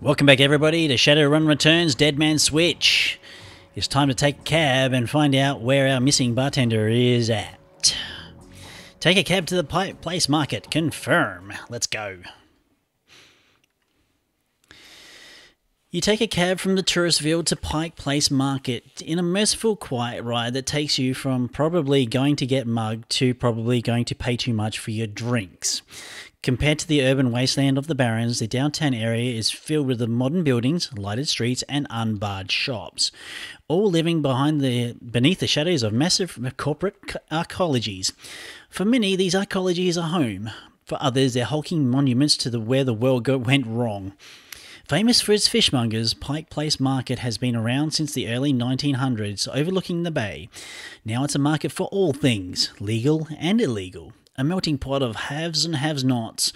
Welcome back everybody to Shadowrun Returns Dead Man Switch. It's time to take a cab and find out where our missing bartender is at. Take a cab to the Pike Place Market. Confirm. Let's go. You take a cab from the Touristville to Pike Place Market in a merciful, quiet ride that takes you from probably going to get mugged to probably going to pay too much for your drinks. Compared to the urban wasteland of the Barrens, the downtown area is filled with the modern buildings, lighted streets, and unbarred shops, all living beneath the shadows of massive corporate arcologies. For many, these arcologies are home. For others, they're hulking monuments to where the world went wrong. Famous for its fishmongers, Pike Place Market has been around since the early 1900s, overlooking the bay. Now it's a market for all things, legal and illegal. A melting pot of haves and have-nots.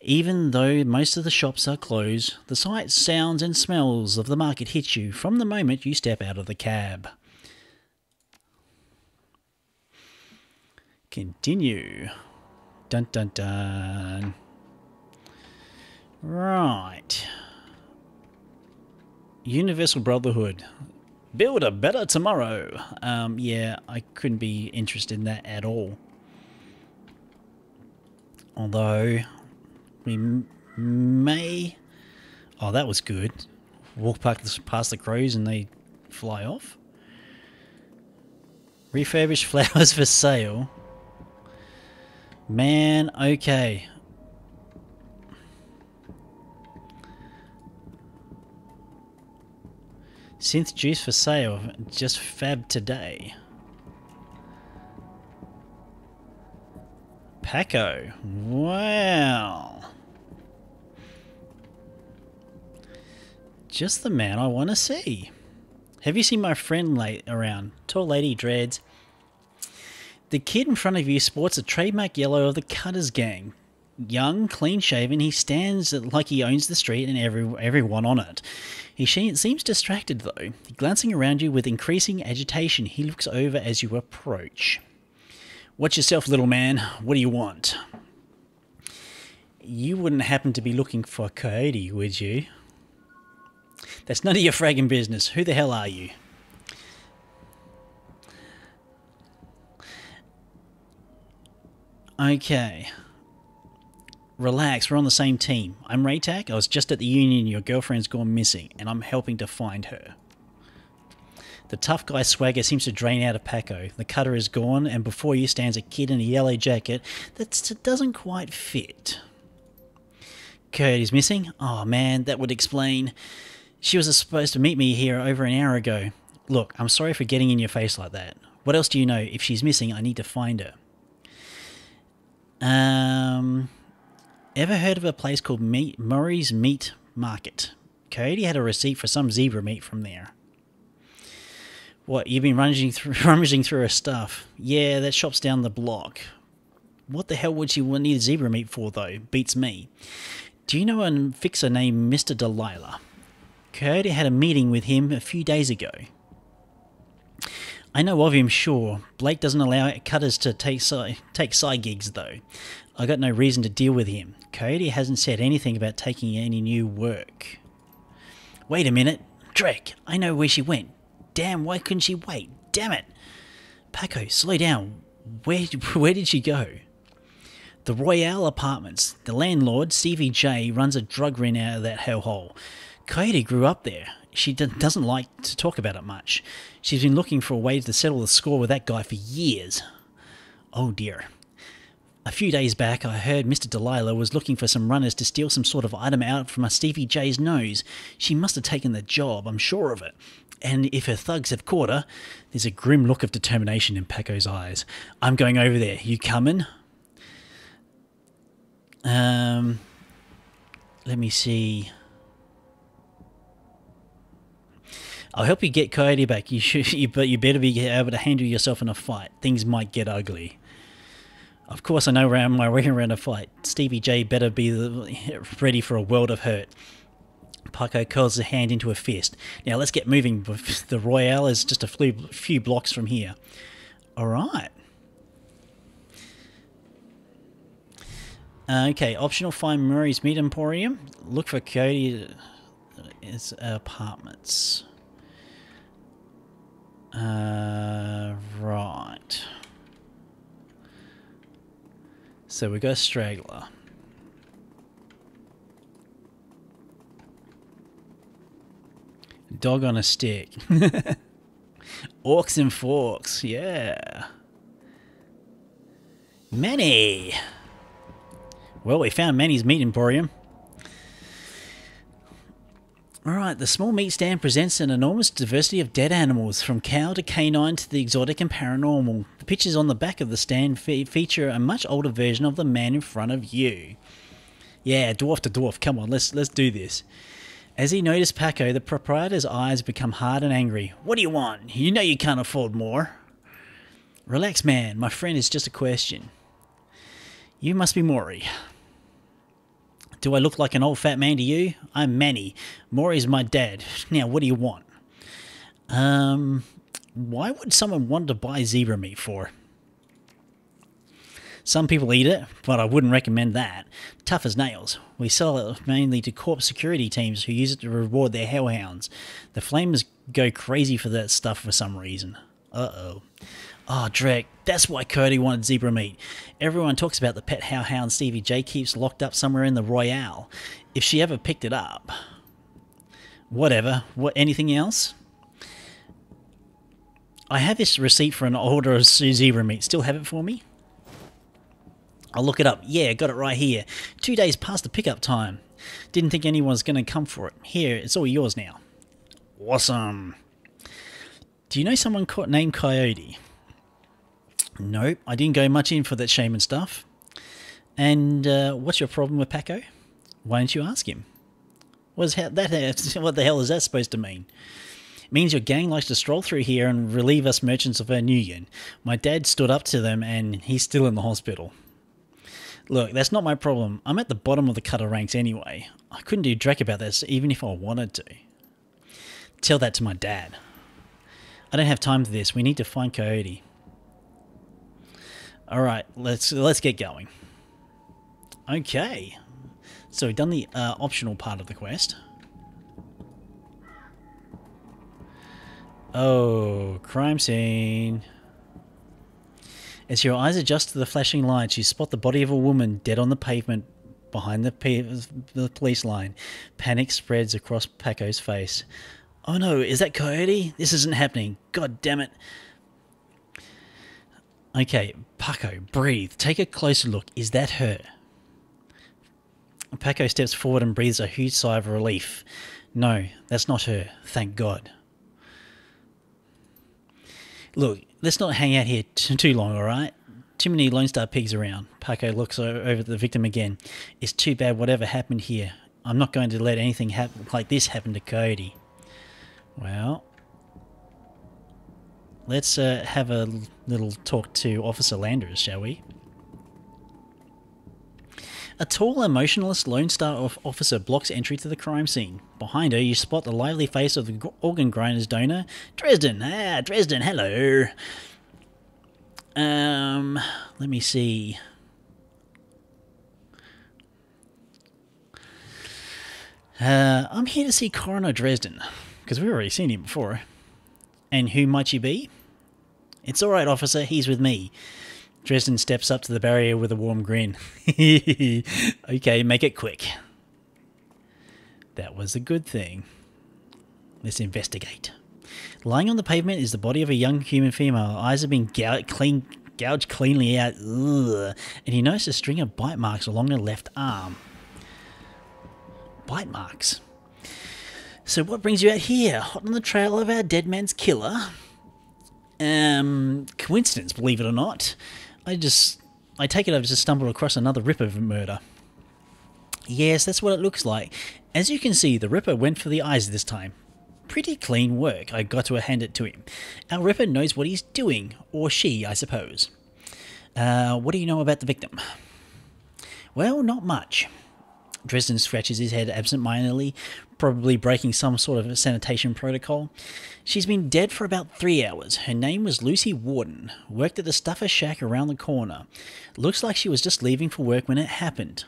Even though most of the shops are closed, the sights, sounds and smells of the market hit you from the moment you step out of the cab. Continue. Dun dun dun. Right. Universal Brotherhood. Build a better tomorrow. Yeah, I couldn't be interested in that at all. Although, we may... Oh, that was good. Walk past the crows and they fly off. Refurbished flowers for sale. Man, okay. Synth juice for sale. Just fab today. Paco. Wow. Just the man I want to see. Have you seen my friend around? Tall lady, dreads. The kid in front of you sports a trademark yellow of the Cutters gang. Young, clean-shaven, he stands like he owns the street and everyone on it. He seems distracted though. Glancing around you with increasing agitation, he looks over as you approach. Watch yourself, little man. What do you want? You wouldn't happen to be looking for a coyote, would you? That's none of your fragging business. Who the hell are you? Okay. Relax, we're on the same team. I'm Raetac. I was just at the union. Your girlfriend's gone missing, and I'm helping to find her. The tough guy swagger seems to drain out of Paco. The cutter is gone, and before you stands a kid in a yellow jacket that doesn't quite fit. Coyote's missing? Oh man, that would explain. She was supposed to meet me here over an hour ago. Look, I'm sorry for getting in your face like that. What else do you know? If she's missing, I need to find her. Ever heard of a place called Murray's Meat Market? Coyote had a receipt for some zebra meat from there. What, you've been rummaging through her stuff? Yeah, that shop's down the block. What the hell would she need zebra meat for, though? Beats me. Do you know a fixer named Mr. Delilah? Coyote had a meeting with him a few days ago. I know of him, sure. Blake doesn't allow cutters to take side gigs, though. I got no reason to deal with him. Coyote hasn't said anything about taking any new work. Wait a minute. Drake, I know where she went. Damn, why couldn't she wait? Damn it! Paco, slow down. Where did she go? The Royale Apartments. The landlord, Stevie J, runs a drug ring out of that hellhole. Coyote grew up there. She doesn't like to talk about it much. She's been looking for a way to settle the score with that guy for years. Oh dear. A few days back, I heard Mr. Delilah was looking for some runners to steal some sort of item out from a Stevie J's nose. She must have taken the job, I'm sure of it. And if her thugs have caught her, there's a grim look of determination in Paco's eyes. I'm going over there. You coming? Let me see. I'll help you get Coyote back. But you better be able to handle yourself in a fight. Things might get ugly. Of course, I know my way around a fight. Stevie J better be ready for a world of hurt. Paco curls his hand into a fist. Now let's get moving. The Royale is just a few blocks from here. Alright. Okay, optional, find Murray's Meat Emporium. Look for Cody. is apartments. Right. So we got straggler. Dog on a stick. Orcs and forks, yeah. Manny. Well, we found Manny's Meat Emporium. Alright, the small meat stand presents an enormous diversity of dead animals, from cow to canine to the exotic and paranormal. The pictures on the back of the stand feature a much older version of the man in front of you. Yeah, dwarf to dwarf, come on, let's do this. As he noticed Paco, the proprietor's eyes become hard and angry. What do you want? You know you can't afford more. Relax, man, my friend, it's just a question. You must be Maury. Do I look like an old fat man to you? I'm Manny. Maury's my dad. Now, what do you want? Why would someone want to buy zebra meat for? Some people eat it, but I wouldn't recommend that. Tough as nails. We sell it mainly to corp security teams who use it to reward their hellhounds. The flamers go crazy for that stuff for some reason. Uh-oh. Oh, Drek, that's why Cody wanted zebra meat. Everyone talks about the pet hellhound Stevie J keeps locked up somewhere in the Royale. If she ever picked it up. Whatever. What? Anything else? I have this receipt for an order of zebra meat. Still have it for me? I'll look it up. Yeah, got it right here. 2 days past the pickup time. Didn't think anyone was going to come for it. Here, it's all yours now. Awesome. Do you know someone named Coyote? Nope, I didn't go much in for that shaman stuff. And what's your problem with Paco? Why don't you ask him? What the hell is that supposed to mean? It means your gang likes to stroll through here and relieve us merchants of our Nuyen. My dad stood up to them and he's still in the hospital. Look, that's not my problem. I'm at the bottom of the cutter ranks anyway. I couldn't do dreck about this even if I wanted to. Tell that to my dad. I don't have time for this. We need to find Coyote. Alright, let's get going. Okay. So we've done the optional part of the quest. Oh, crime scene. As your eyes adjust to the flashing lights, you spot the body of a woman dead on the pavement behind the police line. Panic spreads across Paco's face. Oh no, is that Coyote? This isn't happening. God damn it. Okay, Paco, breathe. Take a closer look. Is that her? Paco steps forward and breathes a huge sigh of relief. No, that's not her. Thank God. Look, let's not hang out here too long, alright? Too many Lone Star pigs around. Paco looks over at the victim again. It's too bad whatever happened here. I'm not going to let anything like this happen to Cody. Well, let's have a little talk to Officer Landers, shall we? A tall, emotionless Lone Star officer blocks entry to the crime scene. Behind her, you spot the lively face of the organ grinder's donor, Dresden. Ah, Dresden, hello. Let me see. I'm here to see Coroner Dresden, because we've already seen him before. And who might you be? It's alright, officer, he's with me. Dresden steps up to the barrier with a warm grin. Okay, make it quick. That was a good thing. Let's investigate. Lying on the pavement is the body of a young human female. Eyes have been gouged cleanly out. Ugh. And you notice a string of bite marks along her left arm. Bite marks? So what brings you out here? Hot on the trail of our dead man's killer? Coincidence, believe it or not. I take it I've just stumbled across another Ripper murder. Yes, that's what it looks like. As you can see, the Ripper went for the eyes this time. Pretty clean work, I got to hand it to him. Our Ripper knows what he's doing. Or she, I suppose. What do you know about the victim? Well, not much. Dresden scratches his head absent-mindedly, probably breaking some sort of sanitation protocol. She's been dead for about 3 hours. Her name was Lucy Warden. Worked at the Stuffer Shack around the corner. Looks like she was just leaving for work when it happened.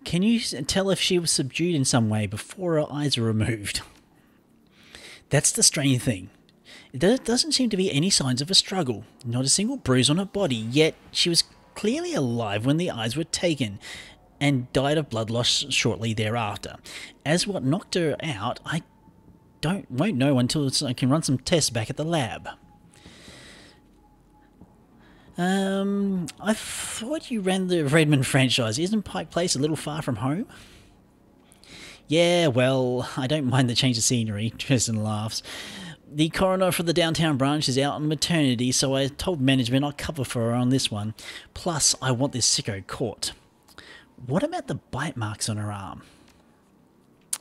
Can you tell if she was subdued in some way before her eyes were removed? That's the strange thing. There doesn't seem to be any signs of a struggle, not a single bruise on her body, yet she was clearly alive when the eyes were taken and died of blood loss shortly thereafter. As what knocked her out, I won't know until I can run some tests back at the lab. I thought you ran the Redmond franchise. Isn't Pike Place a little far from home? Yeah, well, I don't mind the change of scenery, Tristan laughs. The coroner for the downtown branch is out on maternity, so I told management I'll cover for her on this one. Plus, I want this sicko caught. What about the bite marks on her arm?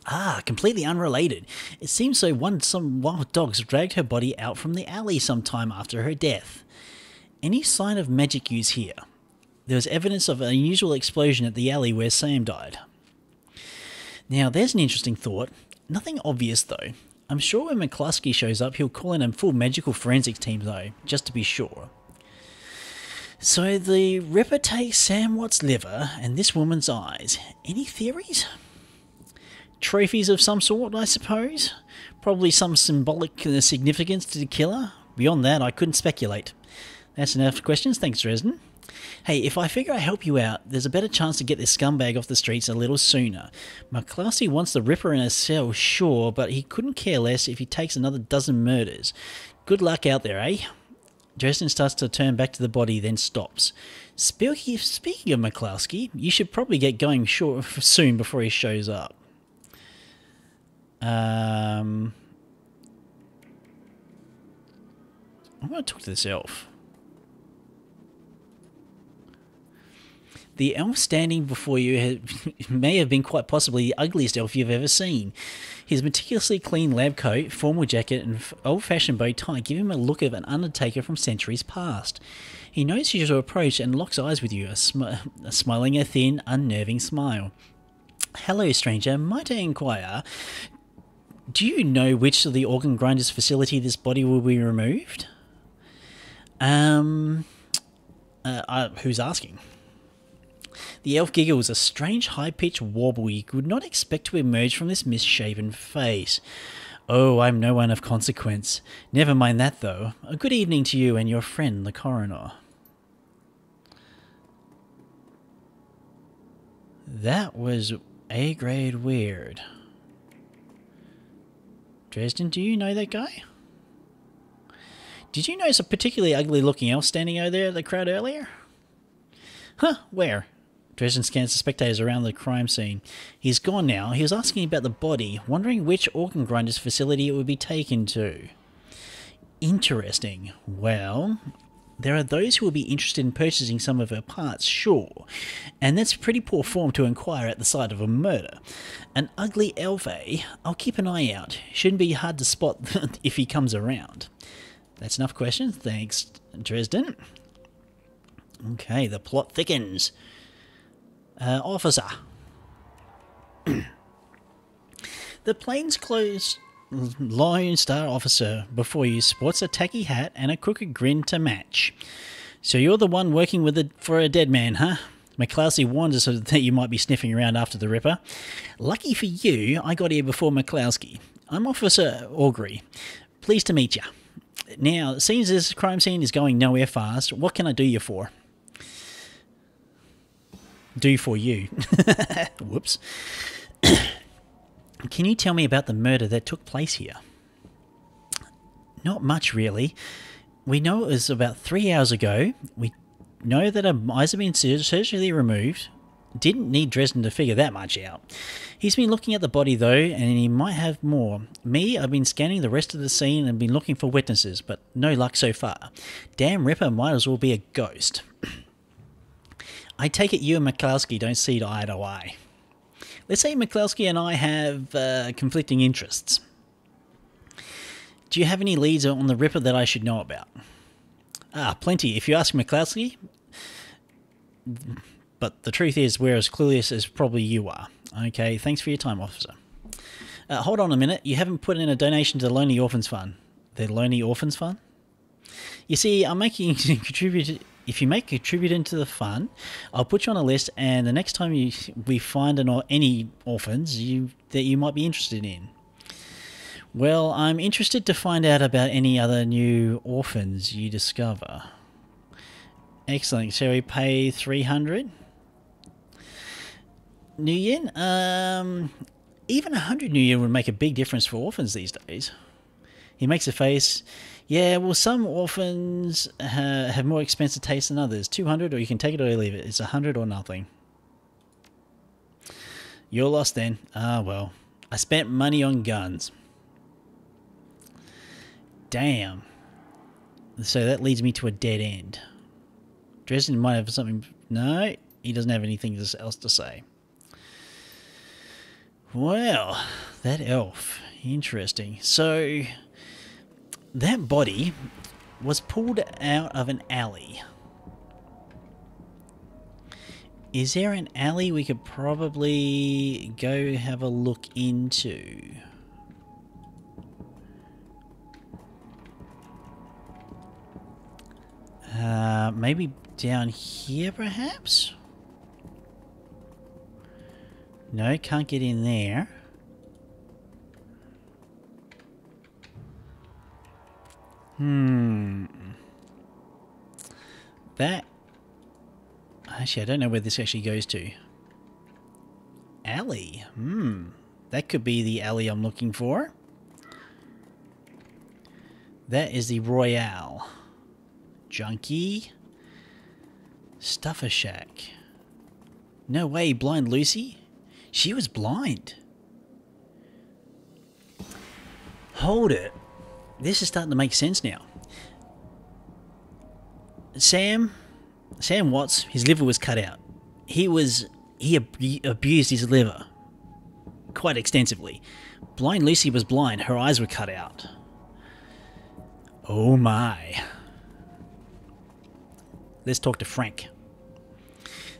Ah, completely unrelated. It seems some wild dogs dragged her body out from the alley sometime after her death. Any sign of magic use here? There was evidence of an unusual explosion at the alley where Sam died. Now, there's an interesting thought. Nothing obvious, though. I'm sure when McCluskey shows up, he'll call in a full magical forensics team, though, just to be sure. So the Ripper takes Sam Watt's liver and this woman's eyes. Any theories? Trophies of some sort, I suppose? Probably some symbolic significance to the killer? Beyond that, I couldn't speculate. That's enough questions, thanks Dresden. Hey, if I figure I help you out, there's a better chance to get this scumbag off the streets a little sooner. McCluskey wants the Ripper in a cell, sure, but he couldn't care less if he takes another dozen murders. Good luck out there, eh? Dresden starts to turn back to the body, then stops. Speaking of McCluskey, you should probably get going soon before he shows up. I'm going to talk to this elf. The elf standing before you may have been quite possibly the ugliest elf you've ever seen. His meticulously clean lab coat, formal jacket, and old-fashioned bow tie give him a look of an undertaker from centuries past. He knows you to approach and locks eyes with you, smiling a thin, unnerving smile. Hello, stranger. Might I inquire, do you know which of the organ grinders facility this body will be removed? Who's asking? The elf giggles, a strange high-pitched warble you would not expect to emerge from this misshaven face. Oh, I'm no one of consequence. Never mind that, though. A good evening to you and your friend, the coroner. That was A-grade weird. Dresden, do you know that guy? Did you notice a particularly ugly-looking elf standing over there at the crowd earlier? Huh, where? Dresden scans the spectators around the crime scene. He's gone now. He was asking about the body, wondering which organ grinder's facility it would be taken to. Interesting. Well, there are those who will be interested in purchasing some of her parts, sure. And that's pretty poor form to inquire at the site of a murder. An ugly elf, eh? I'll keep an eye out. Shouldn't be hard to spot if he comes around. That's enough questions. Thanks, Dresden. Okay, the plot thickens. Officer. The plainclothes Lone Star officer before you sports a tacky hat and a crooked grin to match. So you're the one working for a dead man, huh? McCluskey warned us that you might be sniffing around after the Ripper. Lucky for you, I got here before McCluskey. I'm Officer Augury. Pleased to meet you. Now, seeing as this crime scene is going nowhere fast, what can I do you for? Do for you. Whoops. Can you tell me about the murder that took place here? Not much, really. We know it was about 3 hours ago. We know that her eyes have been surgically removed. Didn't need Dresden to figure that much out. He's been looking at the body, though, and he might have more. Me, I've been scanning the rest of the scene and been looking for witnesses, but no luck so far. Damn Ripper might as well be a ghost. I take it you and McCluskey don't see eye to eye. Let's say McCluskey and I have conflicting interests. Do you have any leads on the Ripper that I should know about? Ah, plenty. If you ask McCluskey, but the truth is we're as clueless as probably you are. Okay, thanks for your time, officer. Hold on a minute. You haven't put in a donation to the Lonely Orphans Fund. The Lonely Orphans Fund? You see, I'm making If you make contributing to the fund, I'll put you on a list, and the next time we find any orphans that you might be interested in. Well, I'm interested to find out about any other new orphans you discover. Excellent. Shall we pay 300? New yen? Even 100 new yen would make a big difference for orphans these days. He makes a face. Yeah, well, some orphans have more expensive taste than others. 200, or you can take it or leave it. It's 100 or nothing. You're lost then. Ah, well. I spent money on guns. Damn. So that leads me to a dead end. Dresden might have something... No, he doesn't have anything else to say. Well, that elf. Interesting. So... that body was pulled out of an alley. Is there an alley we could probably go have a look into? Maybe down here, perhaps? No, can't get in there. That... actually, I don't know where this actually goes to. Alley. That could be the alley I'm looking for. That is the Royale. Junkie. Stuffer Shack. No way, Blind Lucy? She was blind. Hold it. This is starting to make sense now. Sam Watts, his liver was cut out. He abused his liver quite extensively. Blind Lucy was blind. Her eyes were cut out. Oh my. Let's talk to Frank.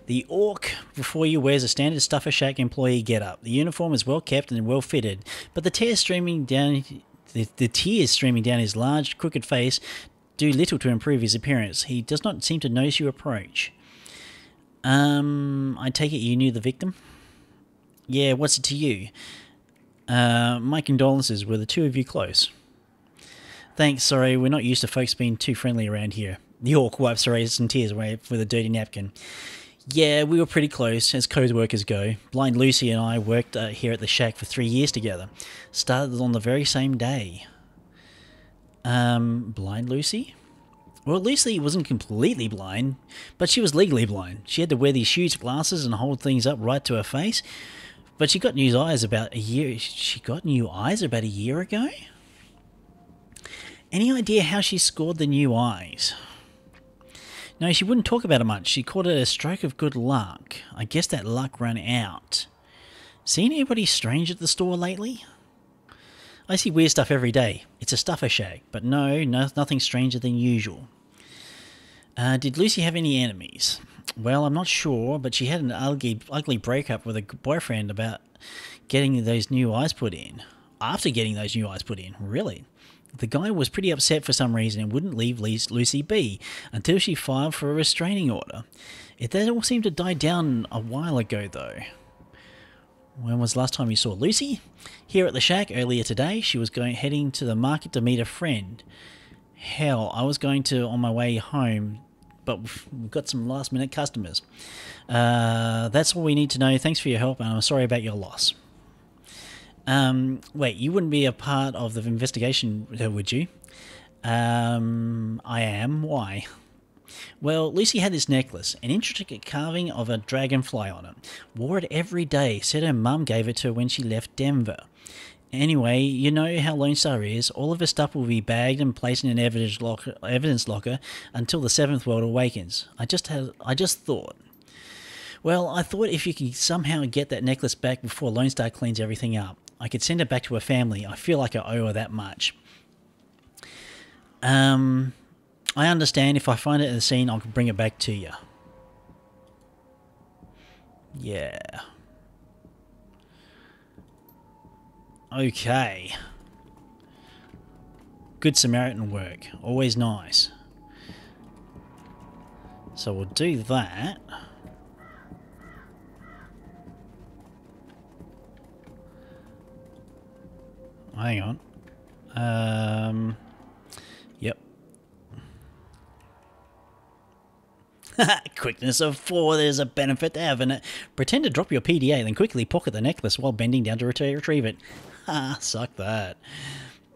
The orc before you wears a standard Stuffer Shack employee getup. The uniform is well kept and well fitted, but the tears streaming down his large, crooked face do little to improve his appearance. He does not seem to notice you approach. I take it you knew the victim? Yeah, what's it to you? My condolences. Were the two of you close? Thanks, sorry, we're not used to folks being too friendly around here. The orc wipes some tears away with a dirty napkin. Yeah, we were pretty close, as co-workers go. Blind Lucy and I worked here at the shack for 3 years together. Started on the very same day. Blind Lucy? Well, Lucy wasn't completely blind, but she was legally blind. She had to wear these huge glasses and hold things up right to her face. But she got new eyes about a year... She got new eyes about a year ago? Any idea how she scored the new eyes? No, she wouldn't talk about it much. She called it a stroke of good luck. I guess that luck ran out. Seen anybody strange at the store lately? I see weird stuff every day. It's a Stuffer Shack, but no, nothing stranger than usual. Did Lucy have any enemies? Well, I'm not sure, but she had an ugly breakup with a boyfriend about getting those new eyes put in. After getting those new eyes put in, really? The guy was pretty upset for some reason and wouldn't leave Lucy be until she filed for a restraining order. That all seemed to die down a while ago, though. When was the last time you saw Lucy? Here at the shack earlier today. She was heading to the market to meet a friend. Hell, I was going to on my way home, but we've got some last-minute customers. That's all we need to know. Thanks for your help, and I'm sorry about your loss. Wait, you wouldn't be a part of the investigation, would you? I am. Why? Well, Lucy had this necklace, an intricate carving of a dragonfly on it. Wore it every day, said her mum gave it to her when she left Denver. Anyway, you know how Lone Star is. All of her stuff will be bagged and placed in an evidence locker until the Seventh World awakens. I just thought... Well, I thought if you could somehow get that necklace back before Lone Star cleans everything up, I could send it back to her family. I feel like I owe her that much. I understand. If I find it at the scene, I'll bring it back to you. Yeah. Okay. Good Samaritan work. Always nice. So we'll do that. Hang on. Yep. Quickness of 4, there's a benefit to having it. Pretend to drop your PDA, then quickly pocket the necklace while bending down to retrieve it. Ha, suck that.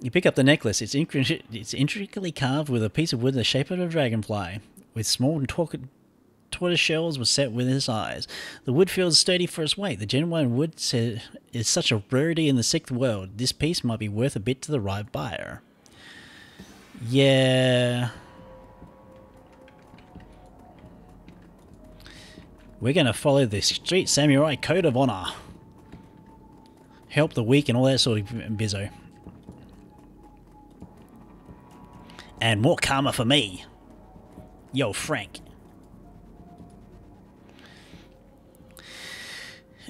You pick up the necklace. It's intricately carved with a piece of wood in the shape of a dragonfly, with small tortoise shells were set within its eyes. The wood feels sturdy for its weight. The genuine wood is such a rarity in the 6th world. This piece might be worth a bit to the right buyer. Yeah. We're going to follow the street samurai code of honor. Help the weak and all that sort of bizzo. And more karma for me. Yo, Frank.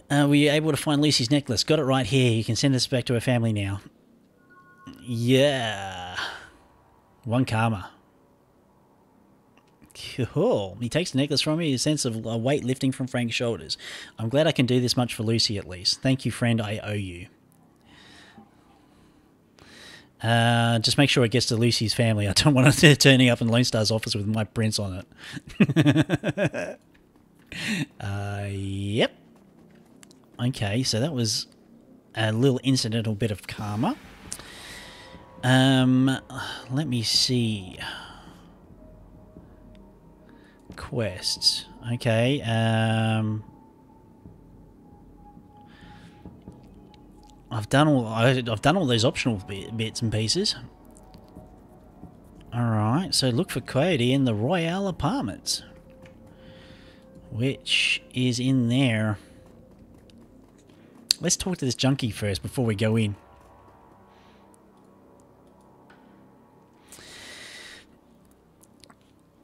Were you able to find Lucy's necklace? Got it right here. You can send this back to her family now. Yeah. 1 karma. Cool. He takes the necklace from me, a sense of a weight lifting from Frank's shoulders. I'm glad I can do this much for Lucy at least. Thank you, friend. I owe you. Just make sure it gets to Lucy's family. I don't want her turning up in Lone Star's office with my prints on it. Yep. Okay, so that was a little incidental bit of karma. Let me see. Quests. Okay, I've done all those optional bits and pieces. Alright, so look for Coyote in the Royale Apartments, which is in there. Let's talk to this junkie first before we go in.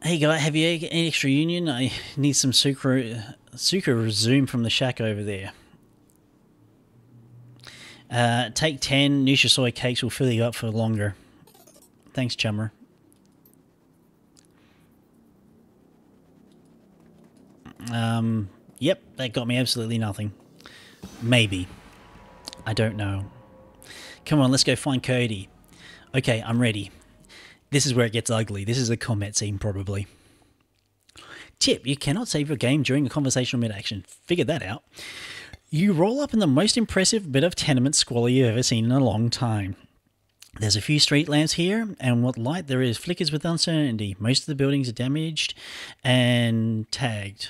Hey guy, have you any extra union? I need some sucre resume from the shack over there. Take 10 Nusha soy cakes will fill you up for longer. Thanks, chummer. Yep, that got me absolutely nothing. Maybe. I don't know. Come on, let's go find Cody. Okay, I'm ready. This is where it gets ugly. This is a combat scene, probably. Tip, you cannot save your game during a conversational mid-action. Figured that out. You roll up in the most impressive bit of tenement squalor you've ever seen in a long time. There's a few street lamps here, and what light there is flickers with uncertainty. Most of the buildings are damaged and tagged.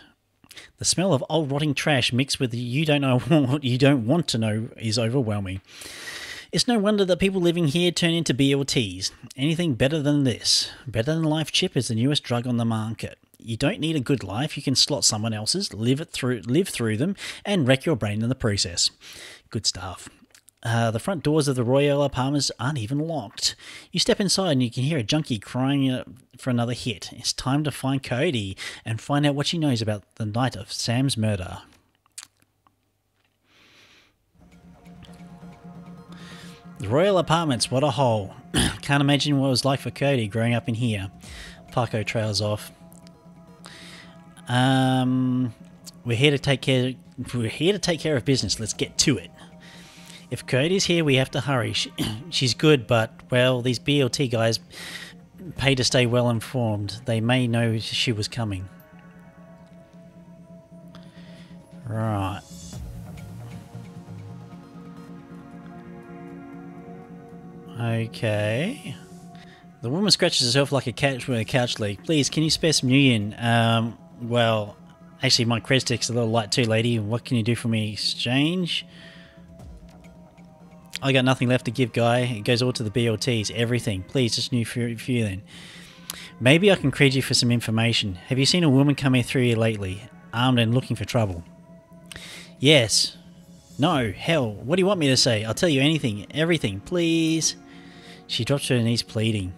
The smell of old rotting trash mixed with you don't know what you don't want to know is overwhelming. It's no wonder that people living here turn into BLTs. Anything better than this. Better than Life Chip is the newest drug on the market. You don't need a good life, you can slot someone else's, live through them, and wreck your brain in the process. Good stuff. The front doors of the Royale Apartments aren't even locked. You step inside and you can hear a junkie crying for another hit. It's time to find Cody and find out what she knows about the night of Sam's murder. The Royal Apartments, what a hole. Can't imagine what it was like for Cody growing up in here. Paco trails off. We're here to take care of business. Let's get to it. If Cody's here, we have to hurry. She's good, but, well, these BLT guys pay to stay well informed. They may know she was coming. Right. Okay. The woman scratches herself like a cat with a couch leg. Please, can you spare some union? Well, actually, my credit stick's a little light too, lady. What can you do for me? Exchange? I got nothing left to give, guy. It goes all to the BLTs. Everything. Please, just new few then. Maybe I can credit you for some information. Have you seen a woman coming through here lately? Armed and looking for trouble? Yes. No. Hell. What do you want me to say? I'll tell you anything. Everything. Please. She drops to her knees pleading.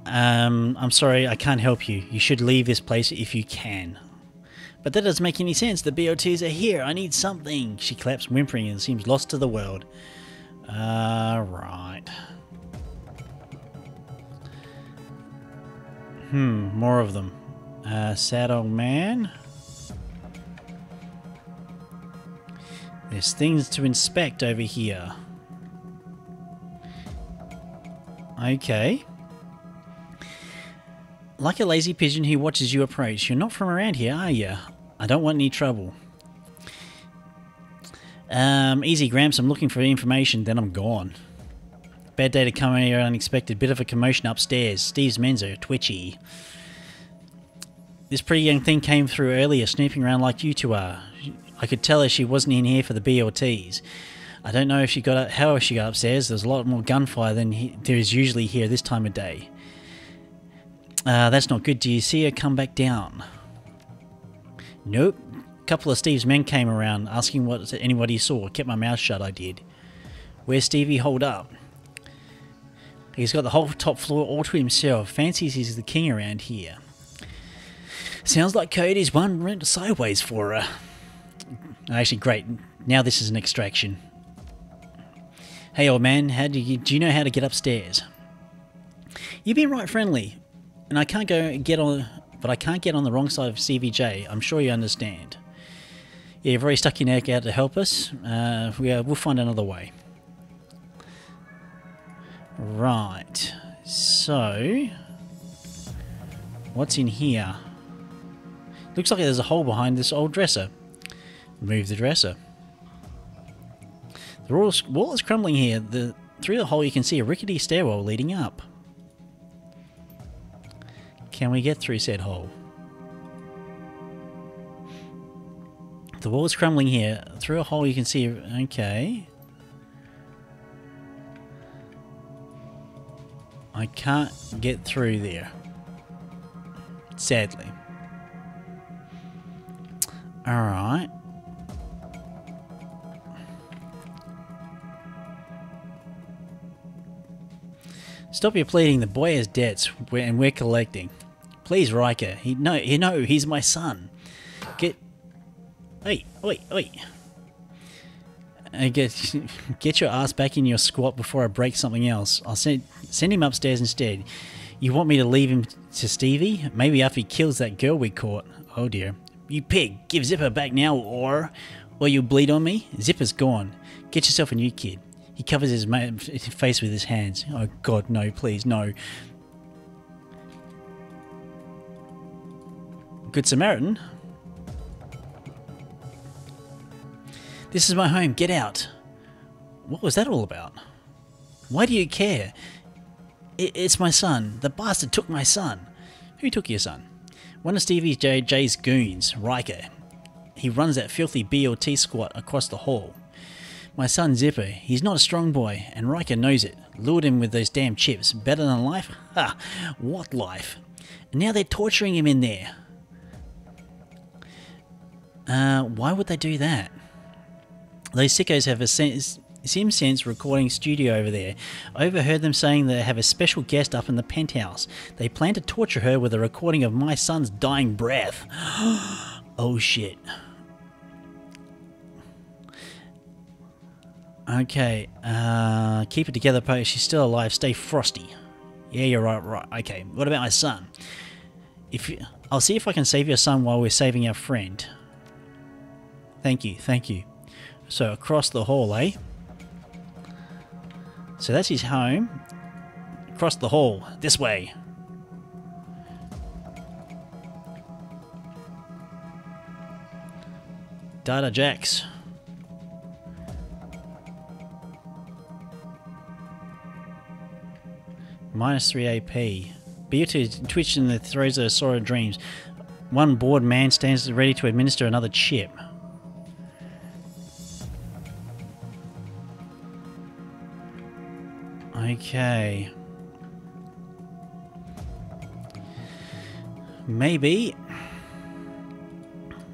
I'm sorry, I can't help you. You should leave this place if you can. But that doesn't make any sense. The BOTs are here. I need something. She claps, whimpering, and seems lost to the world. Right. More of them. Sad old man. There's things to inspect over here. Okay. Like a lazy pigeon who watches you approach. You're not from around here, are you? I don't want any trouble. Easy, Gramps. I'm looking for information, then I'm gone. Bad day to come here unexpected. Bit of a commotion upstairs. Steve's men's are twitchy. This pretty young thing came through earlier, snooping around like you two are. I could tell her she wasn't in here for the BLTs. I don't know if she got how she got upstairs. There's a lot more gunfire than there is usually here this time of day. That's not good. Do you see her come back down? Nope. A couple of Steve's men came around asking what anybody saw. Kept my mouth shut, I did. Where's Stevie holed up? He's got the whole top floor all to himself. Fancies he's the king around here. Sounds like Cody's one went sideways for her. Actually, great. Now this is an extraction. Hey, old man, do you know how to get upstairs? You've been right friendly, and I can't get on the wrong side of CVJ. I'm sure you understand. Yeah, you've already stuck your neck out to help us. We'll find another way. Right. So, what's in here? Looks like there's a hole behind this old dresser. Move the dresser. The wall is crumbling here. Through the hole you can see a rickety stairwell leading up. Can we get through said hole? The wall is crumbling here. Through a hole you can see... Okay. I can't get through there. Sadly. Alright. Stop your pleading. The boy has debts, and we're collecting. Please, Riker. He's my son. Hey, wait. Get your ass back in your squat before I break something else. I'll send him upstairs instead. You want me to leave him to Stevie? Maybe after he kills that girl we caught. Oh dear. You pig, give Zipper back now or you bleed on me. Zipper's gone. Get yourself a new kid. He covers his face with his hands. Oh God, no, please, no. Good Samaritan? This is my home, get out. What was that all about? Why do you care? It's my son. The bastard took my son. Who took your son? One of Stevie J's goons, Riker. He runs that filthy BLT squat across the hall. My son Zipper, he's not a strong boy, and Riker knows it. Lured him with those damn chips. Better than life? Ha! What life? And now they're torturing him in there. Why would they do that? Those sickos have a SimSense recording studio over there. I overheard them saying they have a special guest up in the penthouse. They plan to torture her with a recording of my son's dying breath. Oh shit. Okay, keep it together, Poe. She's still alive. Stay frosty. Yeah, you're right. Okay, what about my son? I'll see if I can save your son while we're saving our friend. Thank you. So across the hall, eh? So that's his home. Across the hall, this way. Data Jacks. -3 AP. Be to twitch in the throes of sordid dreams. One bored man stands ready to administer another chip. Okay. Maybe.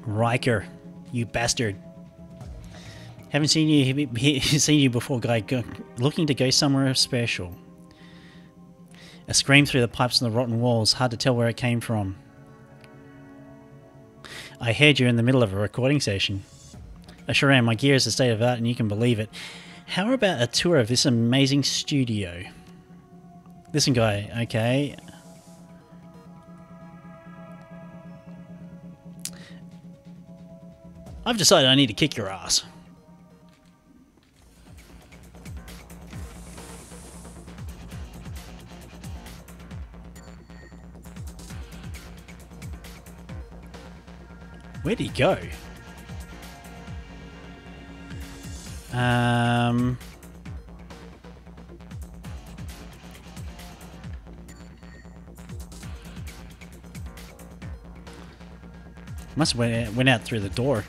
Riker, you bastard. Haven't seen you before, guy. Looking to go somewhere special. A scream through the pipes on the rotten walls. Hard to tell where it came from. I heard you in the middle of a recording session. I sure am. My gear is a state of art, and you can believe it. How about a tour of this amazing studio? Listen, guy, okay. I've decided I need to kick your ass. Where'd he go? Must have went out through the door.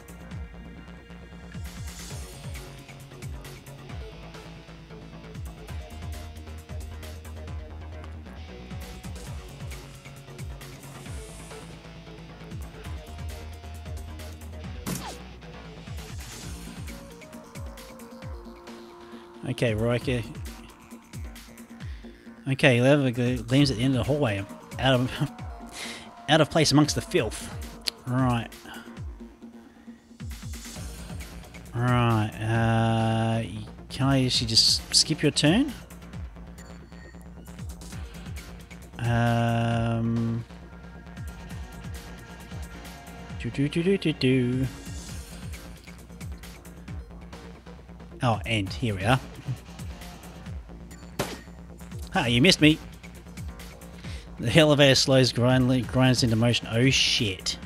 Okay, Riker. Okay, gleams at the end of the hallway, out of place amongst the filth. Right. Right. Can I actually just skip your turn? Do. Oh, end. Here we are. Ha, you missed me. The elevator slows, grinds into motion. Oh, shit.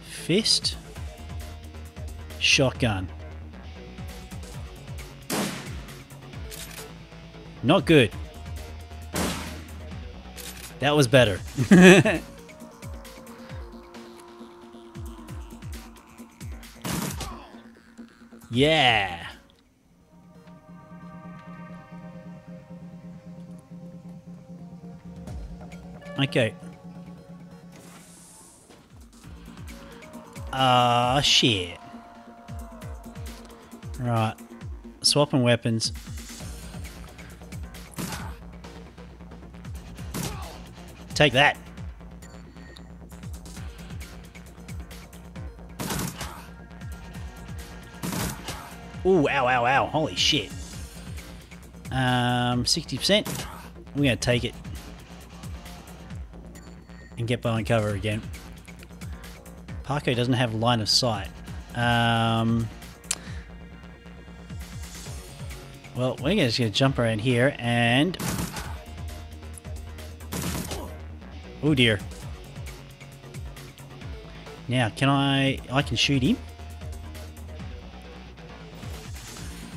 Fist. Shotgun. Not good. That was better. Yeah. Okay. Ah, shit. Right. Swapping weapons. Take that. Ooh, ow, ow, ow. Holy shit. 60%. We're going to take it. And get behind cover again. Parko doesn't have line of sight. Well, we're just going to jump around here and... Oh dear. Now, can I can shoot him.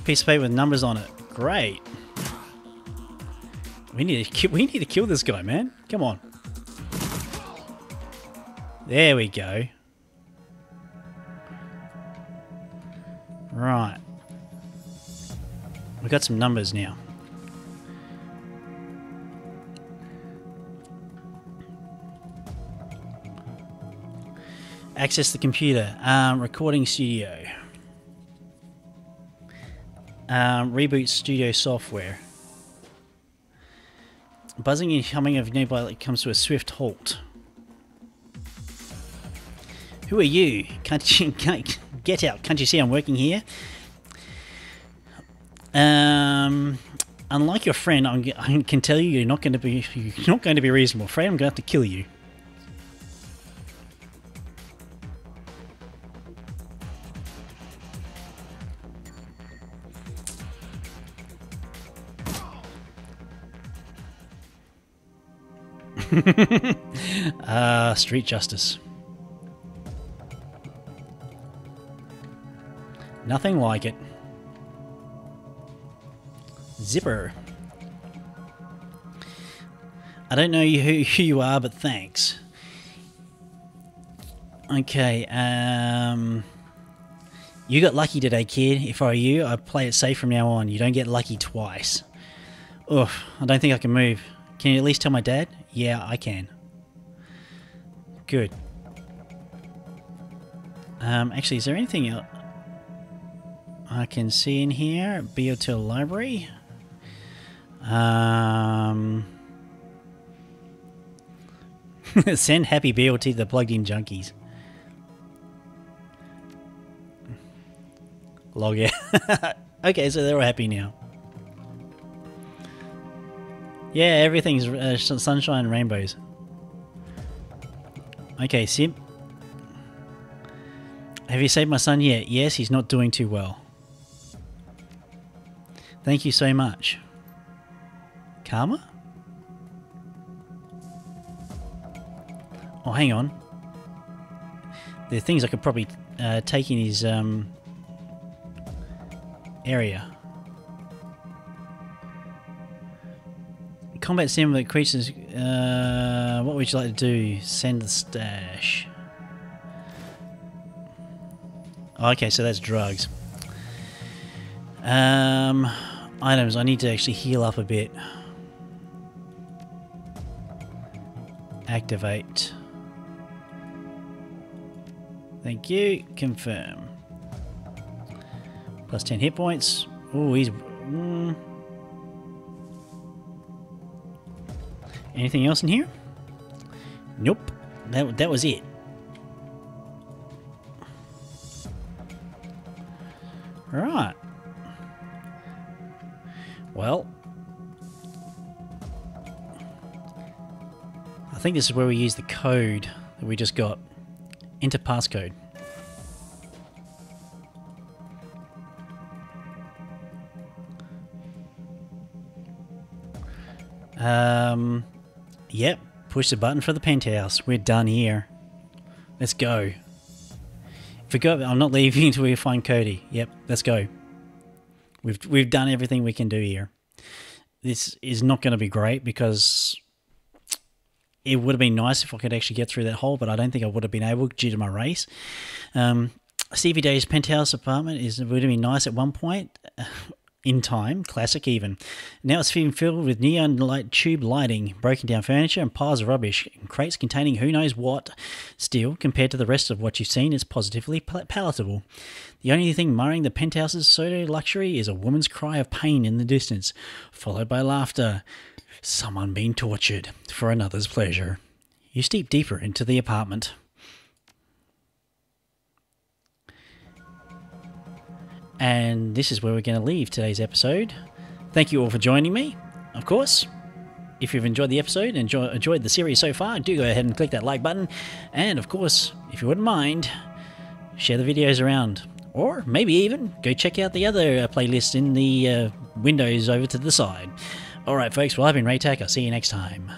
Piece of paper with numbers on it. Great. We need to kill this guy, man. Come on. There we go. Right. We've got some numbers now. Access the computer. Recording studio. Reboot studio software. Buzzing and humming of nearby comes to a swift halt. Who are you? Get out. Can't you see I'm working here? Unlike your friend, I can tell you you're not going to be reasonable. Afraid I'm going to have to kill you. Street justice. Nothing like it. Zipper. I don't know who you are, but thanks. Okay, you got lucky today, kid. If I were you, I'd play it safe from now on. You don't get lucky twice. Ugh, I don't think I can move. Can you at least tell my dad? Yeah, I can. Good. Actually, is there anything else I can see in here? BO2 library. Send happy BLT to the plugged-in junkies. Log out. Okay, so they're all happy now. Yeah, everything's sunshine and rainbows. Okay, Sim. Have you saved my son yet? Yes, he's not doing too well. Thank you so much. Karma? Oh, hang on. There are things I could probably take in his area. Combat sim with creatures. What would you like to do? Send the stash. Okay, so that's drugs. Items. I need to actually heal up a bit. Activate. Thank you. Confirm. Plus 10 hit points. Oh, he's... Anything else in here? Nope. That was it. Right. Well, I think this is where we use the code that we just got. Enter passcode. Yep. Push the button for the penthouse. We're done here. Let's go. Forgot. I'm not leaving until we find Cody. Yep. Let's go. We've done everything we can do here. This is not going to be great because it would have been nice if I could actually get through that hole, but I don't think I would have been able due to my race. Stevie Day's penthouse apartment would have been nice at one point. In time, classic even. Now it's being filled with neon light tube lighting, broken down furniture and piles of rubbish, and crates containing who knows what. Still, compared to the rest of what you've seen, it's positively palatable. The only thing marring the penthouse's pseudo luxury is a woman's cry of pain in the distance, followed by laughter. Someone being tortured for another's pleasure. You steep deeper into the apartment. And this is where we're going to leave today's episode. Thank you all for joining me. Of course, if you've enjoyed the episode and enjoyed the series so far, do go ahead and click that like button. And of course, if you wouldn't mind, share the videos around. Or maybe even go check out the other playlists in the windows over to the side. Alright folks, well I've been Raetac. I'll see you next time.